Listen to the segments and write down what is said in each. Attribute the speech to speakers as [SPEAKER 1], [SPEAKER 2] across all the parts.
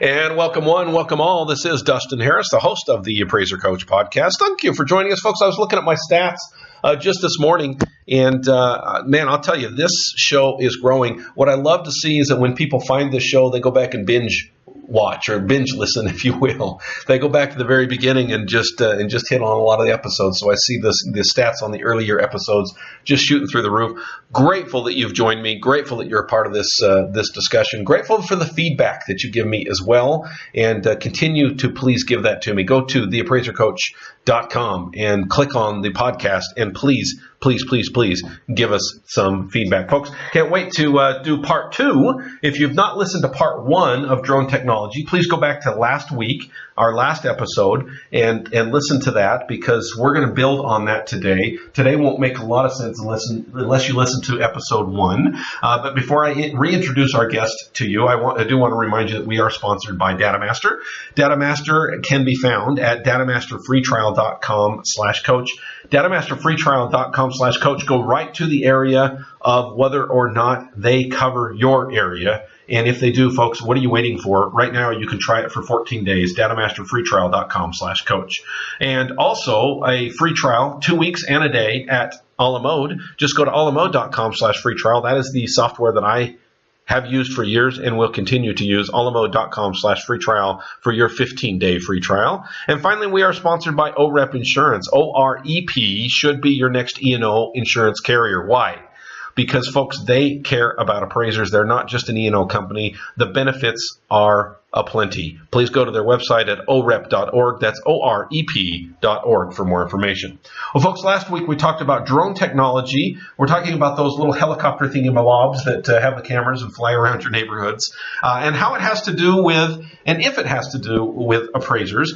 [SPEAKER 1] And welcome one, welcome all. This is Dustin Harris, the host of the Appraiser Coach podcast. Thank you for joining us, folks. I was looking at my stats just this morning, and man, I'll tell you, this show is growing. What I love to see is that when people find this show, they go back and binge watch or binge listen, if you will. They go back to the very beginning and just hit on a lot of the episodes. So I see the stats on the earlier episodes just shooting through the roof. Grateful that you've joined me. Grateful that you're a part of this discussion. Grateful for the feedback that you give me as well, and continue to please give that to me. Go to theappraisercoach.com and click on the podcast, and please give us some feedback. Folks, can't wait to do part 2. If you've not listened to part 1 of drone technology, please go back to last week, our last episode, and listen to that, because we're going to build on that today. Today won't make a lot of sense unless you listen to episode 1. But before I reintroduce our guest to you, I do want to remind you that we are sponsored by DataMaster. DataMaster can be found at datamasterfreetrial.com/coach. datamasterfreetrial.com/coach. Go right to the area of whether or not they cover your area. And if they do, folks, what are you waiting for? Right now, you can try it for 14 days, datamasterfreetrial.com/coach. And also a free trial, 2 weeks and a day at a la mode. Just go to alamode.com/free trial. That is the software that I have used for years and will continue to use, alamode.com/free trial for your 15-day free trial. And finally, we are sponsored by OREP Insurance. OREP should be your next E&O insurance carrier. Why? Because, folks, they care about appraisers. They're not just an E&O company. The benefits are aplenty. Please go to their website at orep.org. That's OREP.org for more information. Well, folks, last week we talked about drone technology. We're talking about those little helicopter thingamabobs that have the cameras and fly around your neighborhoods, and how it has to do with, and if it has to do with appraisers.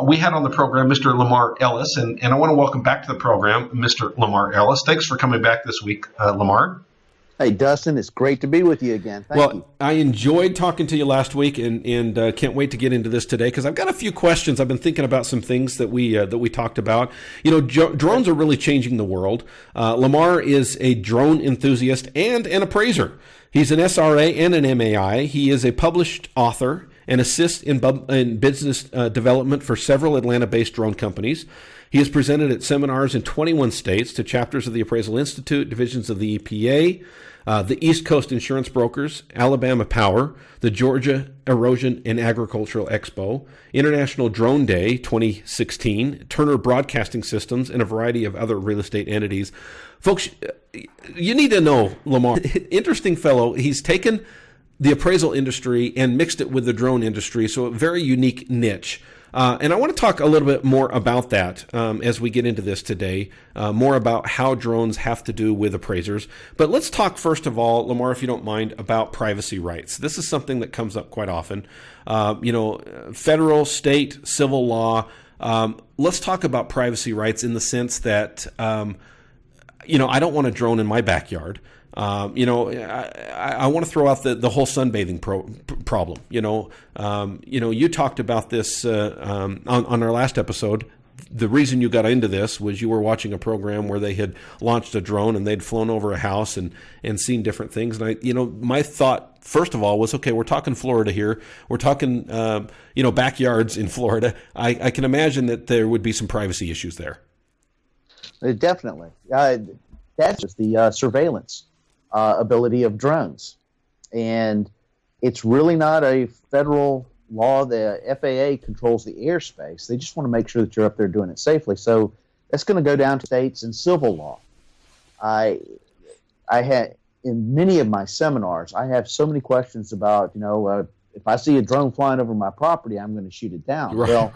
[SPEAKER 1] We had on the program Mr. Lamar Ellis, and I want to welcome back to the program Mr. Lamar Ellis. Thanks for coming back this week, Lamar.
[SPEAKER 2] Hey, Dustin, it's great to be with you again. Thank you.
[SPEAKER 3] I enjoyed talking to you last week, and can't wait to get into this today, because I've got a few questions. I've been thinking about some things that we talked about. You know, drones are really changing the world. Lamar is a drone enthusiast and an appraiser. He's an SRA and an MAI. He is a published author and assists in business development for several Atlanta-based drone companies. He has presented at seminars in 21 states to chapters of the Appraisal Institute, divisions of the EPA, the East Coast Insurance Brokers, Alabama Power, the Georgia Erosion and Agricultural Expo, International Drone Day 2016, Turner Broadcasting Systems, and a variety of other real estate entities. Folks, you need to know Lamar. Interesting fellow. He's taken the appraisal industry and mixed it with the drone industry, so a very unique niche. And I want to talk a little bit more about that as we get into this today, more about how drones have to do with appraisers. But let's talk, first of all, Lamar, if you don't mind, about privacy rights. This is something that comes up quite often. Federal, state, civil law. Let's talk about privacy rights in the sense that, I don't want a drone in my backyard. I want to throw out the whole sunbathing problem. You talked about this on our last episode. The reason you got into this was you were watching a program where they had launched a drone and they'd flown over a house and seen different things. And my thought, first of all, was, okay, we're talking Florida here. We're talking, backyards in Florida. I can imagine that there would be some privacy issues there.
[SPEAKER 2] Definitely. That's just the surveillance ability of drones. And it's really not a federal law. The FAA controls the airspace. They just want to make sure that you're up there doing it safely. So that's going to go down to states and civil law. I had, in many of my seminars, I have so many questions about, if I see a drone flying over my property, I'm going to shoot it down.
[SPEAKER 3] Right.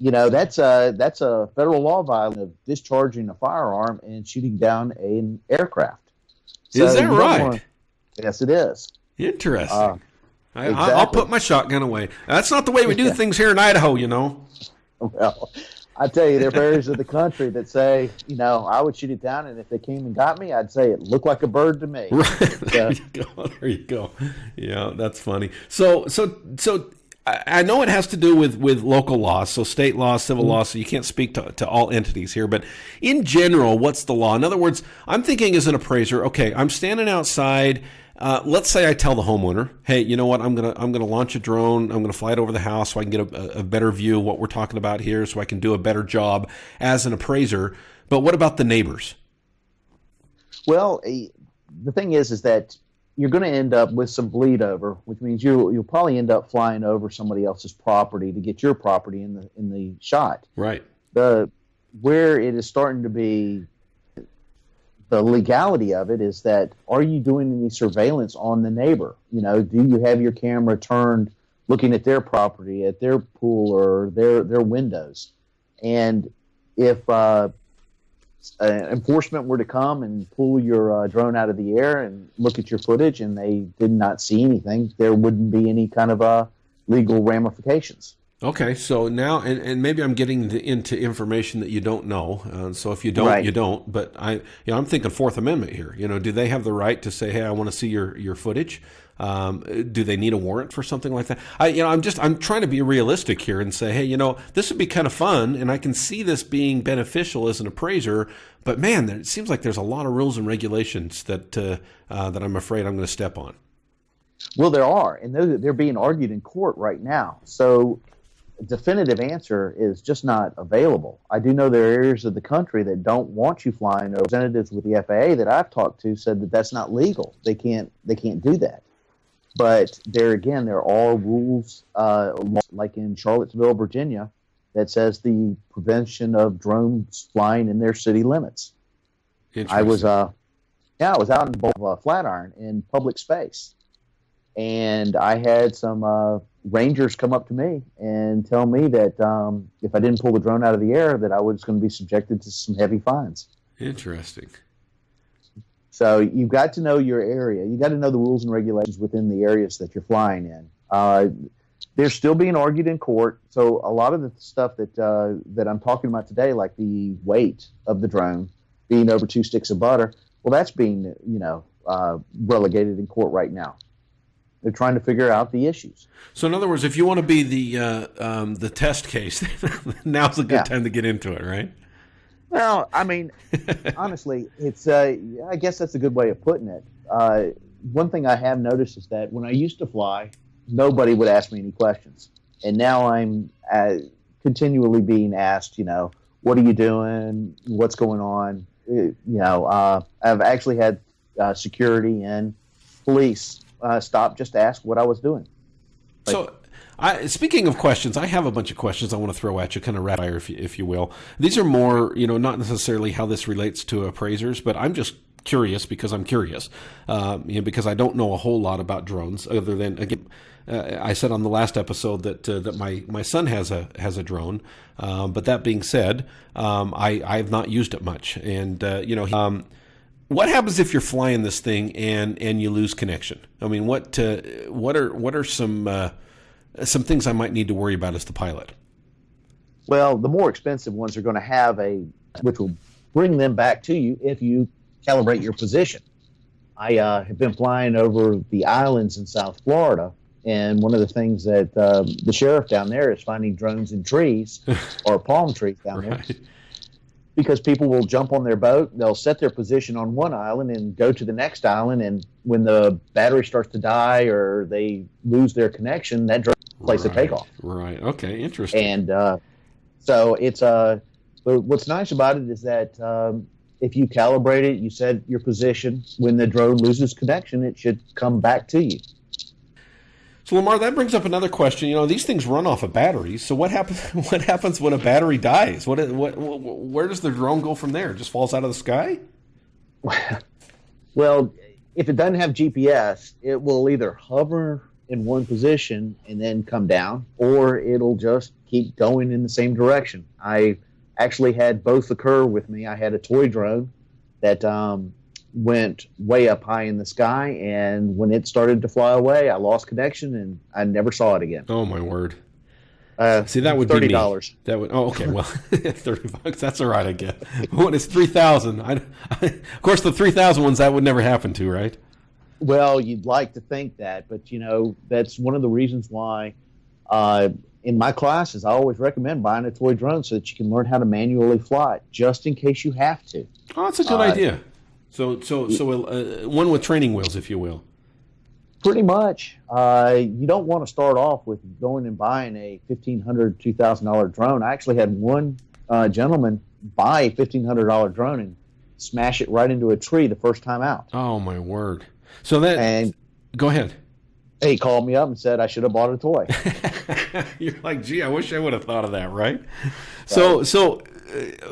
[SPEAKER 2] That's a federal law violation of discharging a firearm and shooting down an aircraft. So
[SPEAKER 3] is that right?
[SPEAKER 2] Yes, it is.
[SPEAKER 3] Interesting.
[SPEAKER 2] Exactly.
[SPEAKER 3] I'll put my shotgun away. That's not the way we do things here in Idaho,
[SPEAKER 2] Well, I tell you, there are areas of the country that say, I would shoot it down, and if they came and got me, I'd say it looked like a bird to me.
[SPEAKER 3] Right. There you go. Yeah, that's funny. So I know it has to do with local laws, so state law, civil law, so you can't speak to all entities here. But in general, what's the law? In other words, I'm thinking as an appraiser, okay, I'm standing outside. Let's say I tell the homeowner, hey, you know what? I'm gonna launch a drone. I'm gonna fly it over the house so I can get a better view of what we're talking about here, so I can do a better job as an appraiser. But what about the neighbors?
[SPEAKER 2] Well, the thing is that you're going to end up with some bleed over, which means you'll probably end up flying over somebody else's property to get your property in the shot.
[SPEAKER 3] Right.
[SPEAKER 2] Where it is starting to be the legality of it is that, are you doing any surveillance on the neighbor? You know, do you have your camera turned looking at their property, at their pool or their windows? And if enforcement were to come and pull your drone out of the air and look at your footage and they did not see anything, there wouldn't be any kind of legal ramifications.
[SPEAKER 3] Okay, so now, and maybe I'm getting into information that you don't know. So if you don't,
[SPEAKER 2] Right.
[SPEAKER 3] you don't. But I'm thinking Fourth Amendment here. You know, do they have the right to say, hey, I want to see your footage? Do they need a warrant for something like that? I'm trying to be realistic here and say, hey, you know, this would be kind of fun, and I can see this being beneficial as an appraiser. But man, it seems like there's a lot of rules and regulations that I'm afraid I'm going to step on.
[SPEAKER 2] Well, there are, and they're being argued in court right now. So a definitive answer is just not available. I do know there are areas of the country that don't want you flying. Representatives with the FAA that I've talked to said that that's not legal. They can't do that. But there are rules, like in Charlottesville, Virginia, that says the prevention of drones flying in their city limits. I was out in Flatiron in public space, and I had some rangers come up to me and tell me that if I didn't pull the drone out of the air, that I was going to be subjected to some heavy fines.
[SPEAKER 3] Interesting.
[SPEAKER 2] So you've got to know your area. You got to know the rules and regulations within the areas that you're flying in. They're still being argued in court. So a lot of the stuff that I'm talking about today, like the weight of the drone being over 2 sticks of butter, well, that's being relegated in court right now. They're trying to figure out the issues.
[SPEAKER 3] So in other words, if you want to be the test case, now's a good time to get into it, right?
[SPEAKER 2] Well, I mean, honestly, it's I guess that's a good way of putting it. One thing I have noticed is that when I used to fly, nobody would ask me any questions. And now I'm continually being asked, you know, what are you doing? What's going on? I've actually had security and police stop just to ask what I was doing.
[SPEAKER 3] So, speaking of questions, I have a bunch of questions I want to throw at you, kind of rapid fire, if you will. These are more, not necessarily how this relates to appraisers, but I'm just curious because I'm curious, because I don't know a whole lot about drones other than, again, I said on the last episode that my son has a drone, but that being said, I have not used it much, and what happens if you're flying this thing and you lose connection? I mean, what are some things I might need to worry about as the pilot?
[SPEAKER 2] Well, the more expensive ones are going to have which will bring them back to you if you calibrate your position. I have been flying over the islands in South Florida, and one of the things that the sheriff down there is finding drones in trees or palm trees down there. Because people will jump on their boat, they'll set their position on one island and go to the next island, and when the battery starts to die or they lose their connection, that drone place to take off.
[SPEAKER 3] Right. Okay. Interesting.
[SPEAKER 2] And so it's but what's nice about it is that if you calibrate it, you set your position. When the drone loses connection, it should come back to you.
[SPEAKER 3] So Lamar, that brings up another question. These things run off of batteries. So what happens? What happens when a battery dies? Where does the drone go from there? It just falls out of the sky?
[SPEAKER 2] Well, if it doesn't have GPS, it will either hover in one position and then come down, or it'll just keep going in the same direction. I actually had both occur with me. I had a toy drone that went way up high in the sky, and when it started to fly away, I lost connection and I never saw it again.
[SPEAKER 3] Oh my word! See, that would
[SPEAKER 2] $30.
[SPEAKER 3] Be $30. That would. Oh, okay. Well, $30. That's all right, I guess. When it's 3,000, of course, the 3,000 ones that would never happen to, right?
[SPEAKER 2] Well, you'd like to think that, but that's one of the reasons why In my classes, I always recommend buying a toy drone so that you can learn how to manually fly it, just in case you have to.
[SPEAKER 3] Oh, that's a good idea. So one with training wheels, if you will.
[SPEAKER 2] Pretty much. You don't want to start off with going and buying a $1,500, $2,000 drone. I actually had one gentleman buy a $1,500 drone and smash it right into a tree the first time out.
[SPEAKER 3] Oh, my word. So that... And go ahead.
[SPEAKER 2] He called me up and said I should have bought a toy.
[SPEAKER 3] You're like, gee, I wish I would have thought of that, right? So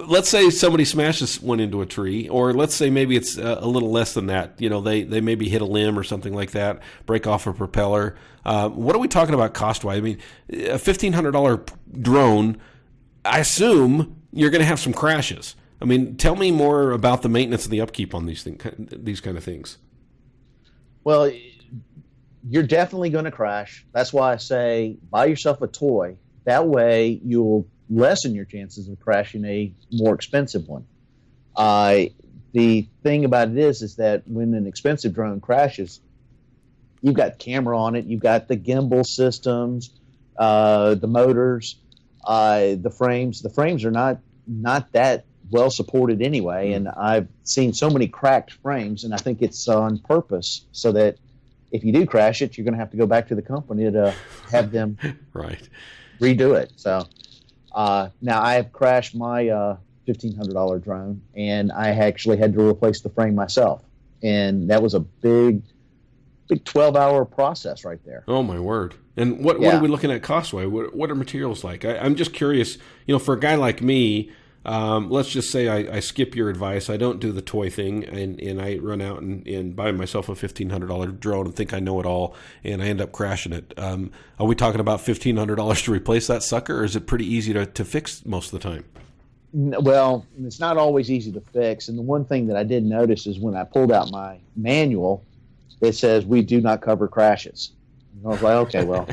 [SPEAKER 3] let's say somebody smashes one into a tree, or let's say maybe it's a little less than that. They maybe hit a limb or something like that, break off a propeller. What are we talking about cost-wise? I mean, a $1,500 drone, I assume you're going to have some crashes. I mean, tell me more about the maintenance and the upkeep on these kind of things.
[SPEAKER 2] Well, you're definitely going to crash. That's why I say buy yourself a toy. That way you'll lessen your chances of crashing a more expensive one. The thing about it is that when an expensive drone crashes, you've got camera on it, you've got the gimbal systems, the motors, the frames. The frames are not that well supported anyway, and I've seen so many cracked frames, and I think it's on purpose so that if you do crash it, you're going to have to go back to the company to have them
[SPEAKER 3] right
[SPEAKER 2] redo it. So now I have crashed my $1,500 drone, and I actually had to replace the frame myself, and that was a big 12-hour process right there.
[SPEAKER 3] Oh my word! And what are we looking at cost-wise? What are materials like? I'm just curious. For a guy like me. Let's just say I skip your advice. I don't do the toy thing, and I run out and buy myself a $1,500 drone and think I know it all, and I end up crashing it. Are we talking about $1,500 to replace that sucker, or is it pretty easy to fix most of the time?
[SPEAKER 2] Well, it's not always easy to fix, and the one thing that I did notice is when I pulled out my manual, it says we do not cover crashes. And I was like, okay, well.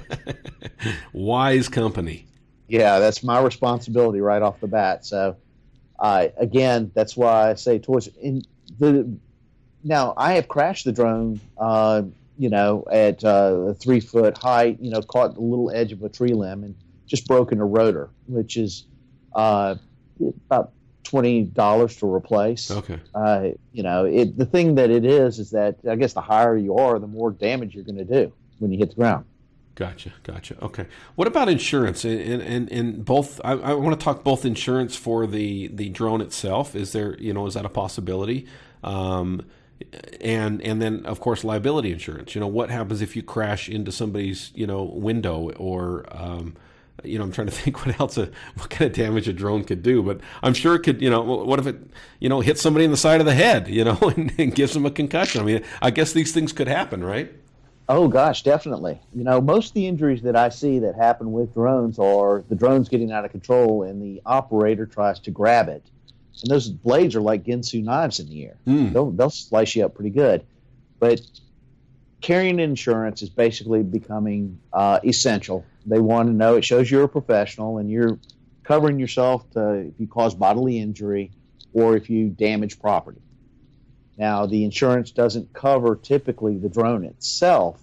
[SPEAKER 3] Wise company.
[SPEAKER 2] Yeah, that's my responsibility right off the bat. So, again, that's why I say toys. Now, I have crashed the drone, at a 3-foot height, caught the little edge of a tree limb and just broken a rotor, which is about $20 to replace.
[SPEAKER 3] Okay.
[SPEAKER 2] The thing that it is that I guess the higher you are, the more damage you're going to do when you hit the ground.
[SPEAKER 3] Gotcha. Okay. What about insurance? And both, I want to talk both insurance for the drone itself. Is there, is that a possibility? And then of course liability insurance. What happens if you crash into somebody's, window or, I'm trying to think what kind of damage a drone could do, but I'm sure it could, what if it, hits somebody in the side of the head, and gives them a concussion? I mean, I guess these things could happen, right?
[SPEAKER 2] Oh, gosh, definitely. Most of the injuries that I see that happen with drones are the drone's getting out of control and the operator tries to grab it. And those blades are like Ginsu knives in the air. They'll slice you up pretty good. But carrying insurance is basically becoming essential. They want to know it shows you're a professional and you're covering yourself if you cause bodily injury or if you damage property. Now, the insurance doesn't cover typically the drone itself,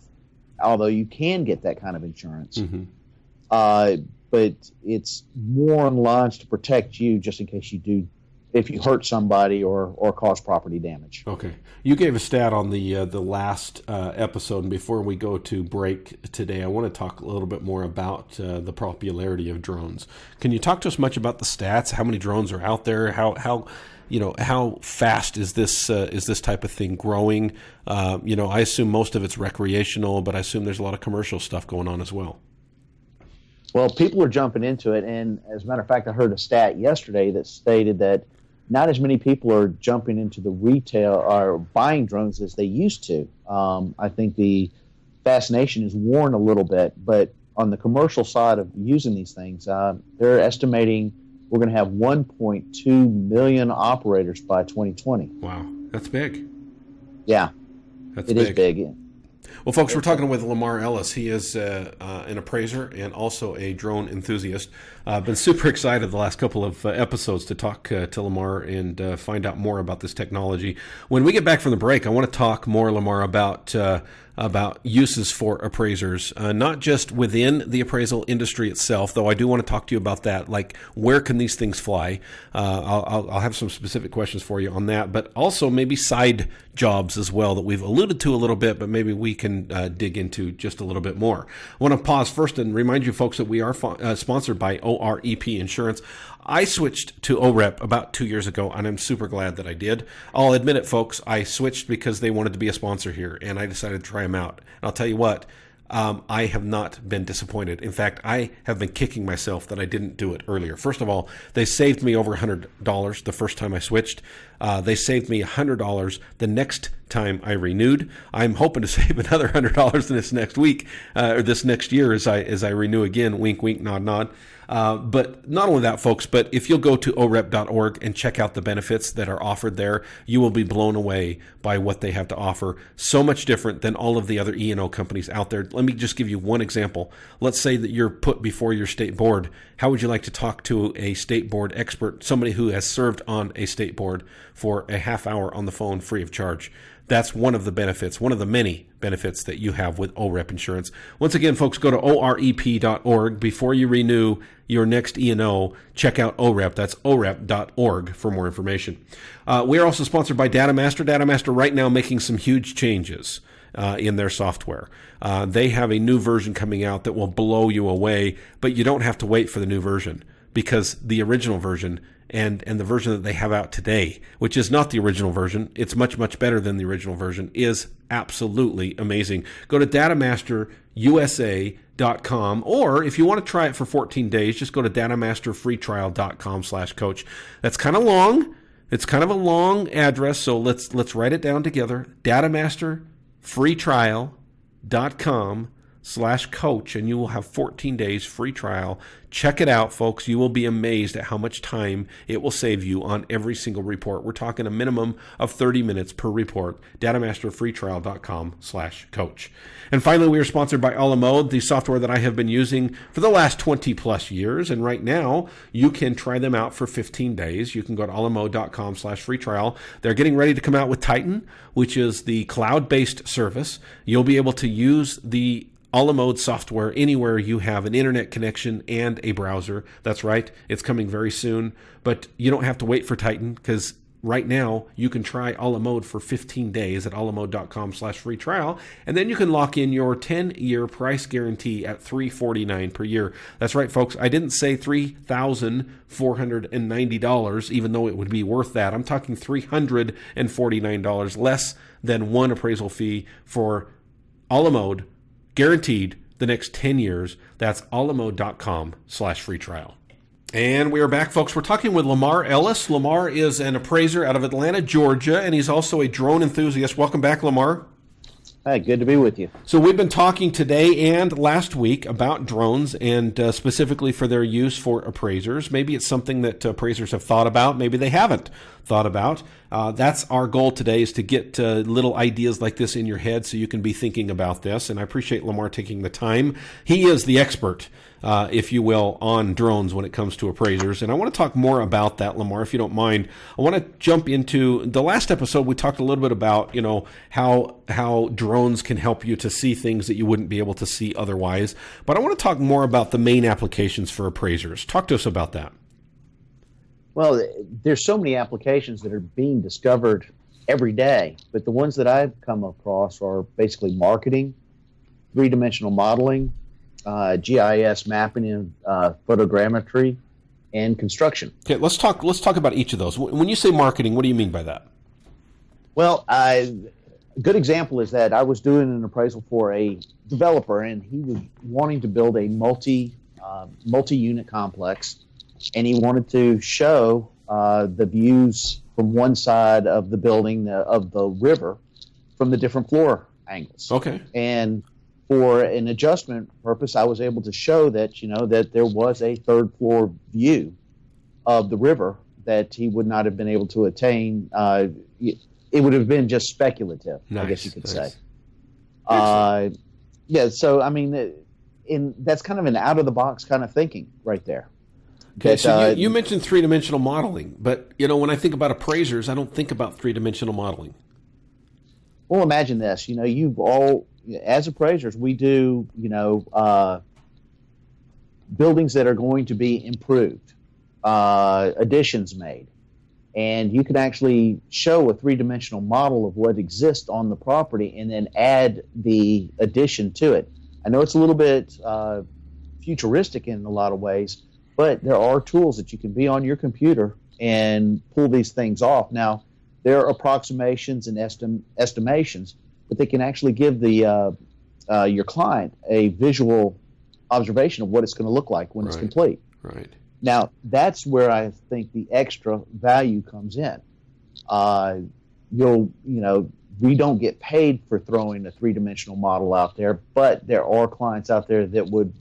[SPEAKER 2] although you can get that kind of insurance. But it's more on lines to protect you just in case if you hurt somebody or cause property damage.
[SPEAKER 3] Okay. You gave a stat on the last episode, and before we go to break today, I want to talk a little bit more about the popularity of drones. Can you talk to us much about the stats? How many drones are out there? How fast is this type of thing growing? I assume most of it's recreational, but I assume there's a lot of commercial stuff going on as well.
[SPEAKER 2] Well, people are jumping into it, and as a matter of fact, I heard a stat yesterday that stated that not as many people are jumping into the retail or buying drones as they used to. I think the fascination is worn a little bit, but on the commercial side of using these things, they're estimating we're going to have 1.2 million operators by 2020.
[SPEAKER 3] Wow, that's big.
[SPEAKER 2] Yeah, it is big.
[SPEAKER 3] Well, folks, we're talking with Lamar Ellis. He is an appraiser and also a drone enthusiast. I've been super excited the last couple of episodes to talk to Lamar and find out more about this technology. When we get back from the break, I want to talk more, Lamar, about uses for appraisers, not just within the appraisal industry itself, though I do want to talk to you about that. Like, where can these things fly? I'll have some specific questions for you on that, but also maybe side jobs as well that we've alluded to a little bit, but maybe we can dig into just a little bit more. I want to pause first and remind you folks that we are sponsored by OREP Insurance. I switched to OREP about 2 years ago, and I'm super glad that I did. I'll admit it, folks. I switched because they wanted to be a sponsor here, and I decided to try them out. And I'll tell you what, I have not been disappointed. In fact, I have been kicking myself that I didn't do it earlier. First of all, they saved me over $100 the first time I switched. They saved me $100 the next time I renewed. I'm hoping to save another $100 this next week or this next year as I renew again. Wink, wink, nod, nod. But not only that, folks, but if you'll go to orep.org and check out the benefits that are offered there, you will be blown away by what they have to offer. So much different than all of the other E&O companies out there. Let me just give you one example. Let's say that you're put before your state board. How would you like to talk to a state board expert, somebody who has served on a state board for a half hour on the phone free of charge? That's one of the benefits, one of the many benefits that you have with OREP Insurance. Once again, folks, go to orep.org. Before you renew your next E&O, check out OREP. That's orep.org for more information. We are also sponsored by DataMaster. DataMaster right now making some huge changes in their software. They have a new version coming out that will blow you away, but you don't have to wait for the new version because the original version and the version that they have out today, which is not the original version, it's much, much better than the original version, is absolutely amazing. Go to datamasterusa.com, or if you want to try it for 14 days, just go to datamasterfreetrial.com/coach. That's kind of long. It's kind of a long address, so let's write it down together. datamasterfreetrial.com/coach, and you will have 14 days free trial. Check it out, folks. You will be amazed at how much time it will save you on every single report. We're talking a minimum of 30 minutes per report. datamasterfreetrial.com/coach. And finally, we are sponsored by Alamode, the software that I have been using for the last 20 plus years. And right now, you can try them out for 15 days. You can go to alamode.com/free trial. They're getting ready to come out with Titan, which is the cloud-based service. You'll be able to use the Alamode software anywhere you have an internet connection and a browser. That's right. It's coming very soon. But you don't have to wait for Titan because right now you can try Alamode for 15 days at alamode.com/free trial. And then you can lock in your 10-year price guarantee at $349 per year. That's right, folks. I didn't say $3,490, even though it would be worth that. I'm talking $349 less than one appraisal fee for Alamode, guaranteed the next 10 years. That's alamode.com/free trial. And we are back, folks. We're talking with Lamar Ellis. Lamar is an appraiser out of Atlanta, Georgia, and he's also a drone enthusiast. Welcome back, Lamar.
[SPEAKER 2] Hi, good to be with you.
[SPEAKER 3] So we've been talking today and last week about drones and specifically for their use for appraisers. Maybe it's something that appraisers have thought about. Maybe they haven't thought about. That's our goal today, is to get little ideas like this in your head so you can be thinking about this. And I appreciate Lamar taking the time. He is the expert, if you will, on drones when it comes to appraisers. And I want to talk more about that, Lamar, if you don't mind. I want to jump into the last episode. We talked a little bit about, how drones can help you to see things that you wouldn't be able to see otherwise. But I want to talk more about the main applications for appraisers. Talk to us about that.
[SPEAKER 2] Well, there's so many applications that are being discovered every day, but the ones that I've come across are basically marketing, three-dimensional modeling, GIS mapping and photogrammetry, and construction.
[SPEAKER 3] Okay, let's talk about each of those. When you say marketing, what do you mean by that?
[SPEAKER 2] Well, a good example is that I was doing an appraisal for a developer, and he was wanting to build a multi-unit complex, and he wanted to show the views from one side of the building of the river from the different floor angles.
[SPEAKER 3] Okay.
[SPEAKER 2] And for an adjustment purpose, I was able to show that, that there was a third floor view of the river that he would not have been able to attain. It would have been just speculative,
[SPEAKER 3] nice,
[SPEAKER 2] I guess you could say.
[SPEAKER 3] Excellent.
[SPEAKER 2] So, I mean, that's kind of an out-of-the-box kind of thinking right there.
[SPEAKER 3] Okay, so you mentioned three-dimensional modeling, but when I think about appraisers, I don't think about three-dimensional modeling.
[SPEAKER 2] Well, imagine this. As appraisers, we do buildings that are going to be improved, additions made, and you can actually show a three-dimensional model of what exists on the property and then add the addition to it. I know it's a little bit futuristic in a lot of ways, but there are tools that you can be on your computer and pull these things off. Now, there are approximations and estimations, but they can actually give your client a visual observation of what it's going to look like when it's complete.
[SPEAKER 3] Right.
[SPEAKER 2] Now, that's where I think the extra value comes in. We don't get paid for throwing a three-dimensional model out there, but there are clients out there that would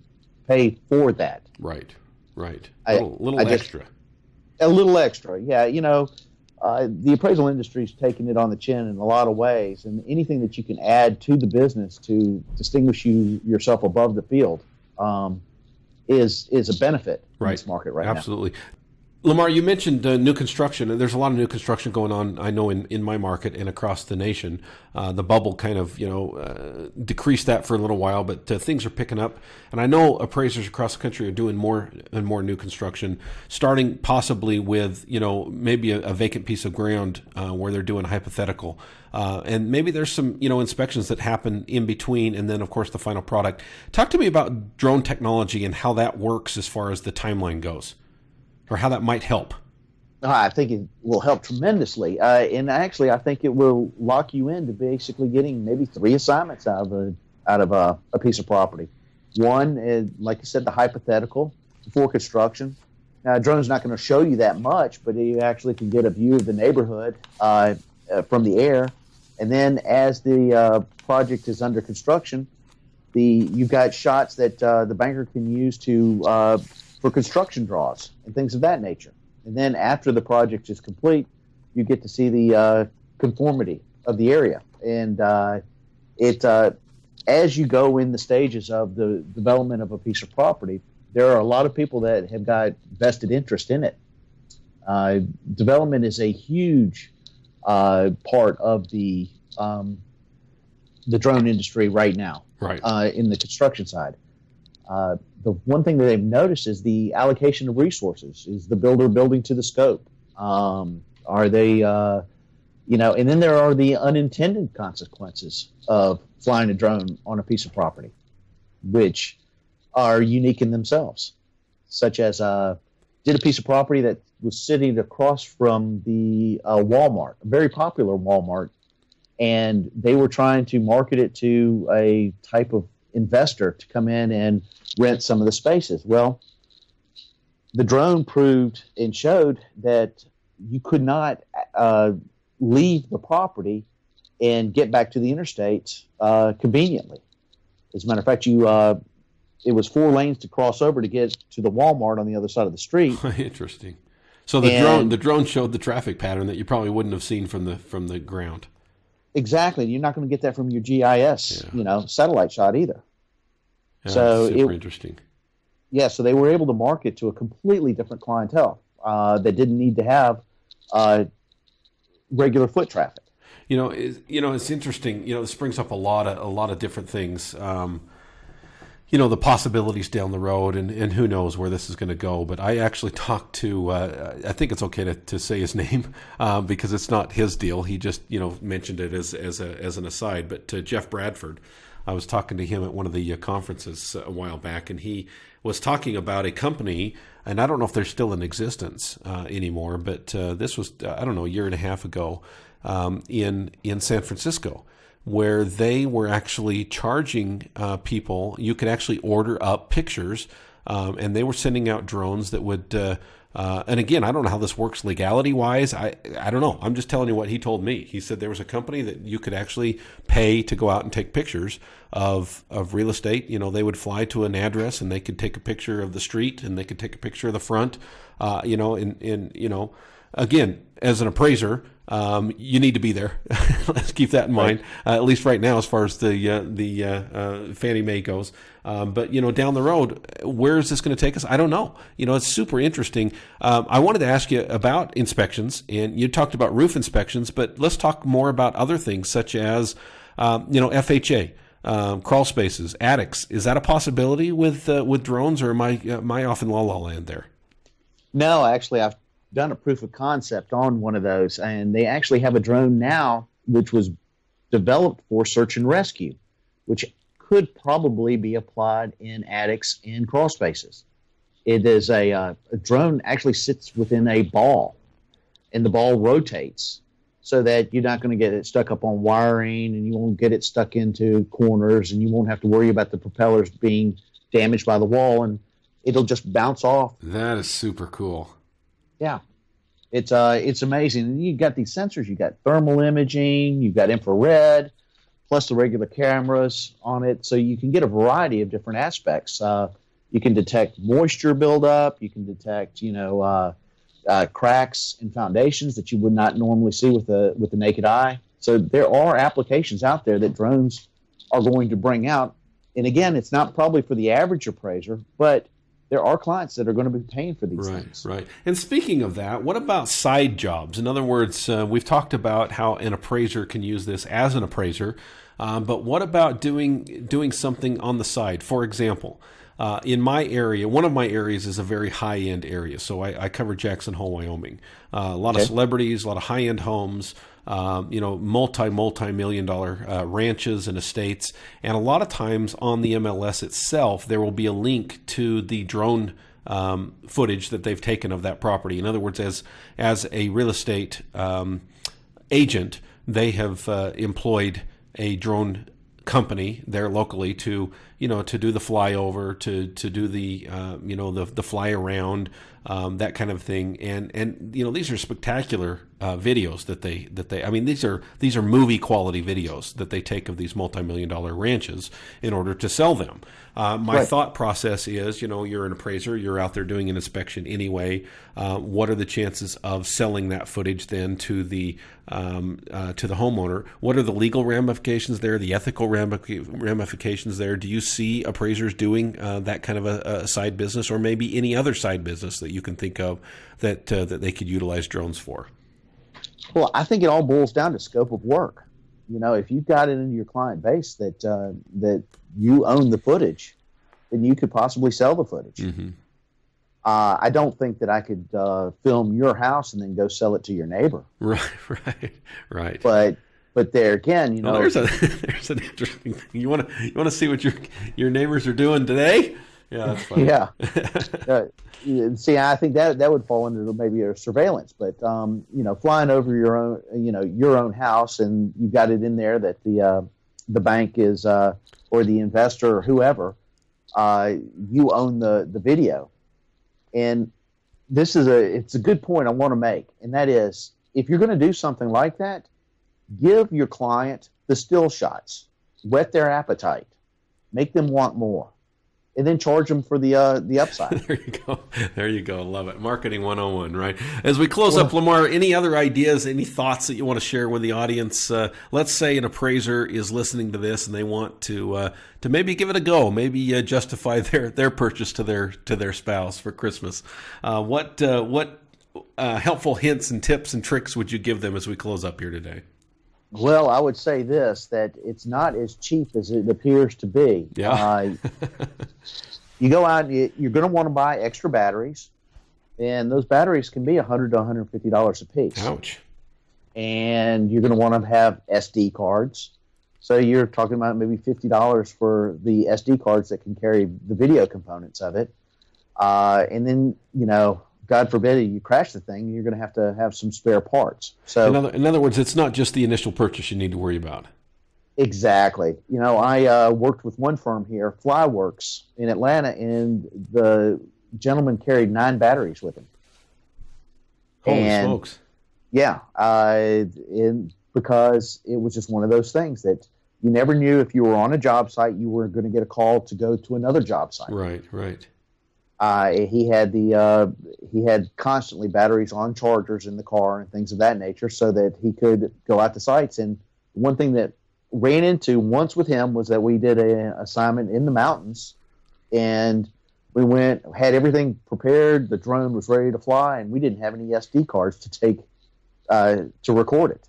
[SPEAKER 2] pay for that.
[SPEAKER 3] Right. A little extra.
[SPEAKER 2] A little extra, yeah. The appraisal industry is taking it on the chin in a lot of ways, and anything that you can add to the business to distinguish yourself above the field is a benefit in this market right now.
[SPEAKER 3] Absolutely. Lamar, you mentioned new construction, and there's a lot of new construction going on, I know, in my market and across the nation. The bubble kind of, decreased that for a little while, but things are picking up. And I know appraisers across the country are doing more and more new construction, starting possibly with, maybe a vacant piece of ground where they're doing hypothetical. And maybe there's some, inspections that happen in between, and then, of course, the final product. Talk to me about drone technology and how that works as far as the timeline goes, or how that might help.
[SPEAKER 2] I think it will help tremendously. And actually, I think it will lock you into basically getting maybe 3 assignments out of a piece of property. One is, like you said, the hypothetical before construction. Now, a drone's not going to show you that much, but you actually can get a view of the neighborhood from the air. And then as the project is under construction, you've got shots that the banker can use for construction draws and things of that nature. And then after the project is complete, you get to see the conformity of the area. And as you go in the stages of the development of a piece of property, there are a lot of people that have got vested interest in it. Development is a huge part of the drone industry right now, in the construction side. The one thing that they've noticed is the allocation of resources. Is the builder building to the scope? Are they, and then there are the unintended consequences of flying a drone on a piece of property, which are unique in themselves, such as did a piece of property that was sitting across from the Walmart, a very popular Walmart, and they were trying to market it to a type of investor to come in and rent some of the spaces. Well, the drone proved and showed that you could not leave the property and get back to the interstate conveniently. As a matter of fact, it was 4 lanes to cross over to get to the Walmart on the other side of the street.
[SPEAKER 3] Interesting. So the drone showed the traffic pattern that you probably wouldn't have seen from the ground.
[SPEAKER 2] Exactly. You're not going to get that from your GIS, satellite shot either.
[SPEAKER 3] Yeah, so super interesting.
[SPEAKER 2] Yeah, so they were able to market to a completely different clientele that didn't need to have regular foot traffic.
[SPEAKER 3] It's interesting. This brings up a lot of different things. The possibilities down the road, and who knows where this is going to go. But I actually talked to, I think it's okay to say his name because it's not his deal. He just, mentioned it as an aside. But Jeff Bradford, I was talking to him at one of the conferences a while back, and he was talking about a company, and I don't know if they're still in existence anymore, but this was, a year and a half ago in San Francisco, where they were actually charging people. You could actually order up pictures, and they were sending out drones that would, and again, I don't know how this works legality-wise. I don't know. I'm just telling you what he told me. He said there was a company that you could actually pay to go out and take pictures of real estate. They would fly to an address, and they could take a picture of the street, and they could take a picture of the front, again, as an appraiser, you need to be there. Let's keep that in mind, at least right now, as far as the Fannie Mae goes. But down the road, where is this going to take us? I don't know. It's super interesting. I wanted to ask you about inspections, and you talked about roof inspections, but let's talk more about other things such as FHA. Crawl spaces, attics. Is that a possibility with drones, or am I off in la la land there?
[SPEAKER 2] No, actually, I've done a proof of concept on one of those, and they actually have a drone now which was developed for search and rescue, which could probably be applied in attics and crawl spaces. It is a drone actually sits within a ball, and the ball rotates so that you're not going to get it stuck up on wiring, and you won't get it stuck into corners, and you won't have to worry about the propellers being damaged by the wall, and it'll just bounce off.
[SPEAKER 3] That is super cool.
[SPEAKER 2] Yeah, it's amazing. And you've got these sensors. You've got thermal imaging. You've got infrared, plus the regular cameras on it. So you can get a variety of different aspects. You can detect moisture buildup. You can detect, cracks in foundations that you would not normally see with the naked eye. So there are applications out there that drones are going to bring out. And again, it's not probably for the average appraiser, but there are clients that are going to be paying for these things.
[SPEAKER 3] Right. And speaking of that, what about side jobs? In other words, we've talked about how an appraiser can use this as an appraiser, but what about doing something on the side? For example, in my area, one of my areas is a very high-end area. So I cover Jackson Hole, Wyoming. A lot of celebrities, a lot of high-end homes, multi-million dollar ranches and estates. And a lot of times on the MLS itself, there will be a link to the drone footage that they've taken of that property. In other words, as a real estate agent, they have employed a drone company there locally to do the flyover, to do the the fly around, that kind of thing, and these are spectacular videos that they I mean these are movie quality videos that they take of these multi-million dollar ranches in order to sell them. My thought process is, you're an appraiser, you're out there doing an inspection anyway. What are the chances of selling that footage then to the homeowner? What are the legal ramifications there, the ethical ramifications there? Do you see appraisers doing that kind of a side business, or maybe any other side business that you can think of that they could utilize drones for?
[SPEAKER 2] Well, I think it all boils down to scope of work. If you've got it into your client base that you own the footage, then you could possibly sell the footage. Mm-hmm. I don't think that I could film your house and then go sell it to your neighbor.
[SPEAKER 3] Right.
[SPEAKER 2] But there again,
[SPEAKER 3] there's an interesting thing. You want to see what your neighbors are doing today? Yeah, that's funny.
[SPEAKER 2] Yeah. See, I think that would fall under maybe a surveillance, but flying over your own house, and you've got it in there that the bank is or the investor or whoever, you own the video. And it's a good point I want to make, and that is, if you're going to do something like that, give your client the still shots, whet their appetite, make them want more, and then charge them for the upside.
[SPEAKER 3] There you go. Love it. Marketing 101, right? As we close up, Lamar, any other ideas, any thoughts that you want to share with the audience? Let's say an appraiser is listening to this and they want to maybe give it a go, maybe justify their purchase to their spouse for Christmas. What helpful hints and tips and tricks would you give them as we close up here today?
[SPEAKER 2] Well, I would say this, that it's not as cheap as it appears to be.
[SPEAKER 3] Yeah.
[SPEAKER 2] You go out, you're going to want to buy extra batteries, and those batteries can be $100 to $150 a piece.
[SPEAKER 3] Ouch.
[SPEAKER 2] And you're going to want to have SD cards. So you're talking about maybe $50 for the SD cards that can carry the video components of it. And then, God forbid you crash the thing, you're going to have some spare parts. So,
[SPEAKER 3] in other words, it's not just the initial purchase you need to worry about.
[SPEAKER 2] Exactly. I worked with one firm here, Flyworks, in Atlanta, and the gentleman carried 9 batteries with him.
[SPEAKER 3] Holy smokes.
[SPEAKER 2] Yeah, because it was just one of those things that you never knew if you were on a job site, you were going to get a call to go to another job site.
[SPEAKER 3] Right.
[SPEAKER 2] He had constantly batteries on chargers in the car and things of that nature, so that he could go out to sites. And one thing that ran into once with him was that we did an assignment in the mountains, and we had everything prepared. The drone was ready to fly, and we didn't have any SD cards to take to record it,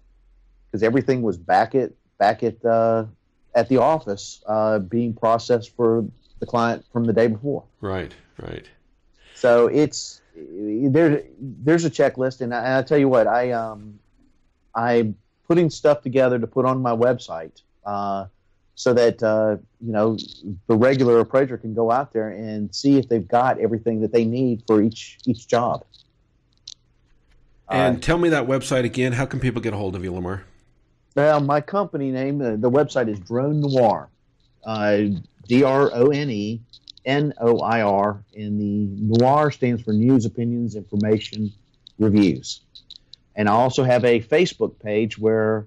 [SPEAKER 2] because everything was back at the office being processed for the client from the day before.
[SPEAKER 3] Right.
[SPEAKER 2] So there's a checklist, and I tell you what, I'm putting stuff together to put on my website so that the regular appraiser can go out there and see if they've got everything that they need for each job.
[SPEAKER 3] And tell me that website again. How can people get a hold of you, Lamar?
[SPEAKER 2] Well, my company name, the website is Drone Noir, DRONENOIR, and the Noir stands for News, Opinions, Information, Reviews. And I also have a Facebook page where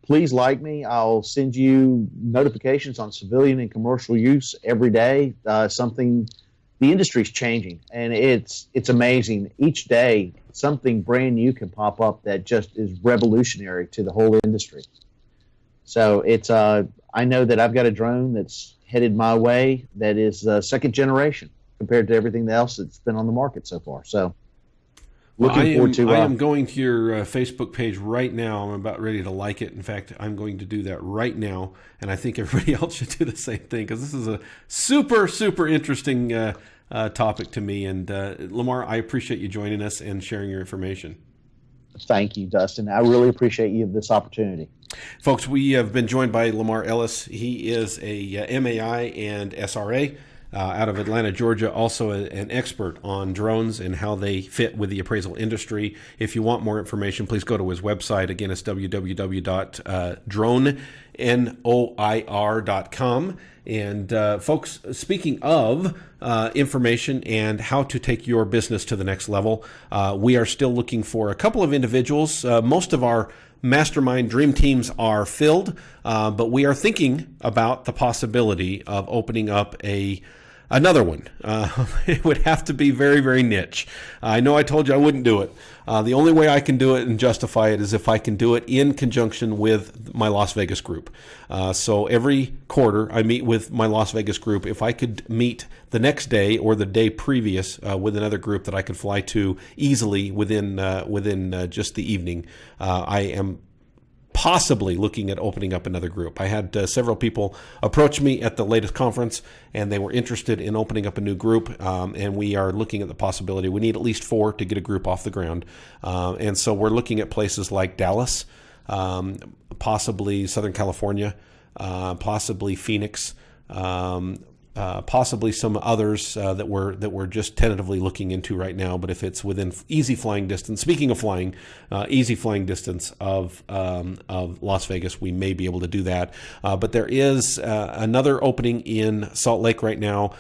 [SPEAKER 2] please like me. I'll send you notifications on civilian and commercial use every day. The industry's changing, and it's amazing. Each day, something brand new can pop up that just is revolutionary to the whole industry. So I know that I've got a drone that's headed my way that is second generation compared to everything else that's been on the market so far. So
[SPEAKER 3] I am going to your Facebook page right now. I'm about ready to like it. In fact, I'm going to do that right now, and I think everybody else should do the same thing, because this is a super, super interesting topic to me. And Lamar, I appreciate you joining us and sharing your information.
[SPEAKER 2] Thank you, Dustin. I really appreciate this opportunity.
[SPEAKER 3] Folks, we have been joined by Lamar Ellis. He is a MAI and SRA out of Atlanta, Georgia, also an expert on drones and how they fit with the appraisal industry. If you want more information, please go to his website. Again, it's www.dronenoir.com. And folks, speaking of information and how to take your business to the next level, we are still looking for a couple of individuals. Most of our mastermind dream teams are filled, but we are thinking about the possibility of opening up another one. It would have to be very, very niche. I know I told you I wouldn't do it. The only way I can do it and justify it is if I can do it in conjunction with my Las Vegas group. So every quarter I meet with my Las Vegas group. If I could meet the next day or the day previous with another group that I could fly to easily within just the evening, I am possibly looking at opening up another group. I had several people approach me at the latest conference, and they were interested in opening up a new group, and we are looking at the possibility. We need at least 4 to get a group off the ground, and so we're looking at places like Dallas, possibly Southern California, possibly Phoenix, possibly some others that we're just tentatively looking into right now. But if it's within easy flying distance, speaking of flying, easy flying distance of Las Vegas, we may be able to do that. But there is another opening in Salt Lake right now.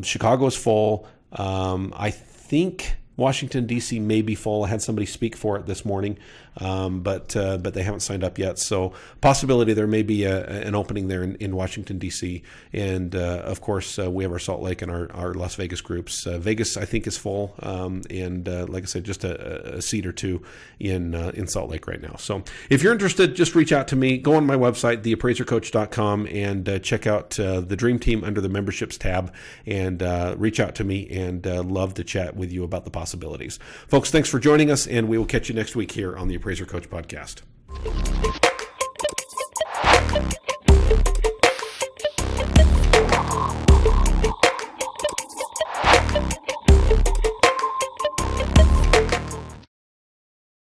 [SPEAKER 3] Chicago is full. I think Washington, D.C. may be full. I had somebody speak for it this morning, but they haven't signed up yet. So possibility there may be an opening there in Washington, D.C. And, of course, we have our Salt Lake and our Las Vegas groups. Vegas, I think, is full. And like I said, just a seat or two in Salt Lake right now. So if you're interested, just reach out to me. Go on my website, theappraisercoach.com, and check out the Dream Team under the memberships tab, and reach out to me, and love to chat with you about the possibilities. Folks, thanks for joining us, and we will catch you next week here on the Appraiser Coach Podcast.